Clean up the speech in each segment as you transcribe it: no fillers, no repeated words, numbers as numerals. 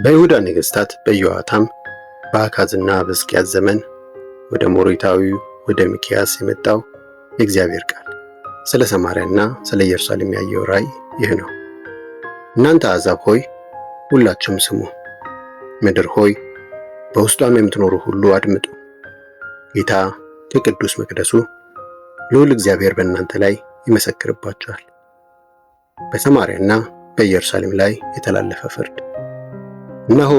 በይሁዳ ነገሥታት በኢዮአታም በአካዝና በሕዝቅያስ ዘመን ወደ ሞሪታዊው ወደ ሚክያስ የመጣው የእግዚአብሔር ቃል ስለ ሰማርያና ስለ ኢየሩሳሌም ያየው ራእይ ይህ ነው። እናንተ አሕዛብ ሆይ ሁላችሁም ስሙ፣ ምድር ሆይ በውስጧም የምትኖሩ ሁሉ አድምጡ። ጌታ ከቅዱስ መቅደሱ ልዑል እግዚአብሔር በእናንተ ላይ ይመሰክርባችኋል። በሰማርያና በኢየሩሳሌም ላይ የተላለፈ ፍርድ። እነሆ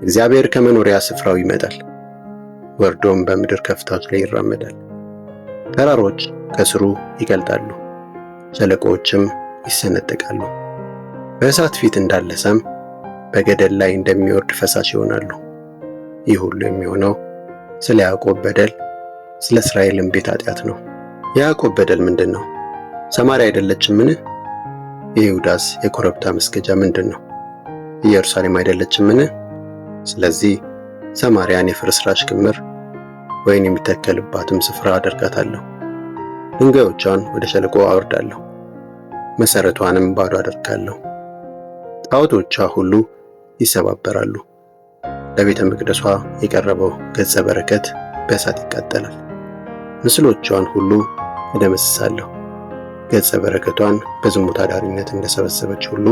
እግዚአብሔር ከመኖሪያ ስፍራው ይመጣል፣ ወርዶም በምድር ከፍታዎች ላይ ይራመዳል። ተራሮች ከስሩ ይቀልጣሉ፣ ሸለቆዎችም ይሰነጠቃሉ። በእሳት ፊት እንዳለ ሰም በገደል ላይ እንደሚወርድ ፈሳሽ ይሆናሉ። ይህ ሁሉ የሚሆነው ስለ ያዕቆብ በደል ስለ እስራኤልም ቤት ኃጢአት ነው። የያዕቆብ በደል ምንድን ነው? ሰማርያ አይደለችምን? የይሁዳስ የኮረብታ መስገጃ ምንድን ነው? ኢየሩሳሌም አይደለችምን? ስለዚህ ሰማርያን የፍርስራሽ ክምር ወይን የሚተከልባትም ስፍራ አደርጋታለሁ። ድንጋዮቿን ወደ ሸለቆ አወርዳለሁ፣ መሠረቷንም ባዶ አደርጋለሁ። ጣዖቶቿ ሁሉ ይሰባበራሉ። ለቤተ መቅደሷ የቀረበው ገጸ በረከት በእሳት ይቃጠላል። ምስሎቿን ሁሉ እደመስሳለሁ። ገጸ በረከቷን በዝሙት አዳሪነት እንደሰበሰበች ሁሉ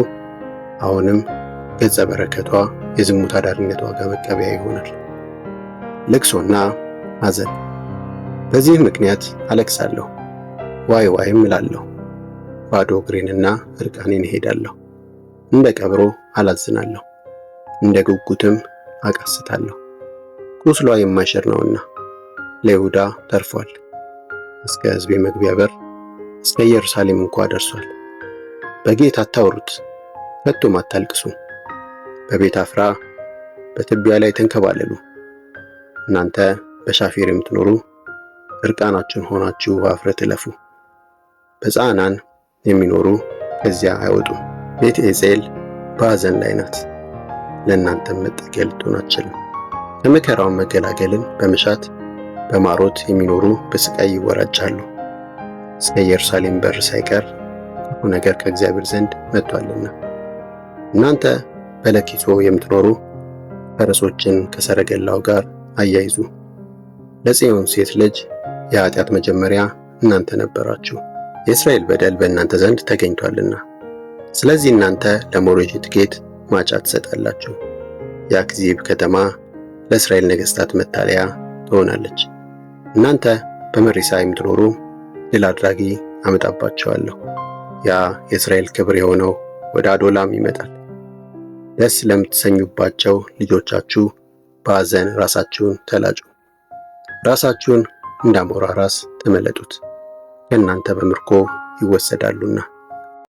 አሁንም ገጸ በረከቷ የዝሙት አዳሪነት ዋጋ መቀበያ ይሆናል። ልቅሶና ሐዘን። በዚህ ምክንያት አለቅሳለሁ፣ ዋይ ዋይም እላለሁ። ባዶ እግሬንና እርቃኔን እሄዳለሁ። እንደ ቀበሮ አላዝናለሁ፣ እንደ ጉጉትም አቃስታለሁ። ቁስሏ የማይሽር ነውና ለይሁዳ ተርፏል። እስከ ሕዝቤ መግቢያ በር እስከ ኢየሩሳሌም እንኳ ደርሷል። በጌት አታውሩት፣ ከቶም አታልቅሱ። በቤት አፍራ በትቢያ ላይ ተንከባለሉ። እናንተ በሻፊር የምትኖሩ እርቃናችሁን ሆናችሁ በአፍረት እለፉ። በጻዕናን የሚኖሩ ከዚያ አይወጡም። ቤት ኤጼል በሐዘን ላይ ናት፣ ለእናንተም መጠጊያ ልትሆን አትችልም። ከመከራውን መገላገልን በመሻት በማሮት የሚኖሩ በስቃይ ይወራጫሉ። እስከ ኢየሩሳሌም በር ሳይቀር ክፉ ነገር ከእግዚአብሔር ዘንድ መጥቷልና። እናንተ በለኪሶ የምትኖሩ ፈረሶችን ከሰረገላው ጋር አያይዙ። ለጽዮን ሴት ልጅ የኃጢአት መጀመሪያ እናንተ ነበራችሁ፣ የእስራኤል በደል በእናንተ ዘንድ ተገኝቷልና። ስለዚህ እናንተ ለሞሬሼት ጌት ማጫ ትሰጣላችሁ። የአክዚብ ከተማ ለእስራኤል ነገሥታት መታለያ ትሆናለች። እናንተ በመሪሳ የምትኖሩ ድል አድራጊ አመጣባቸዋለሁ። ያ የእስራኤል ክብር የሆነው ወደ አዶላም ይመጣል። ደስ ለምትሰኙባቸው ልጆቻችሁ በሐዘን ራሳችሁን ተላጩ። ራሳችሁን እንዳሞራ ራስ ተመለጡት፣ ከእናንተ በምርኮ ይወሰዳሉና።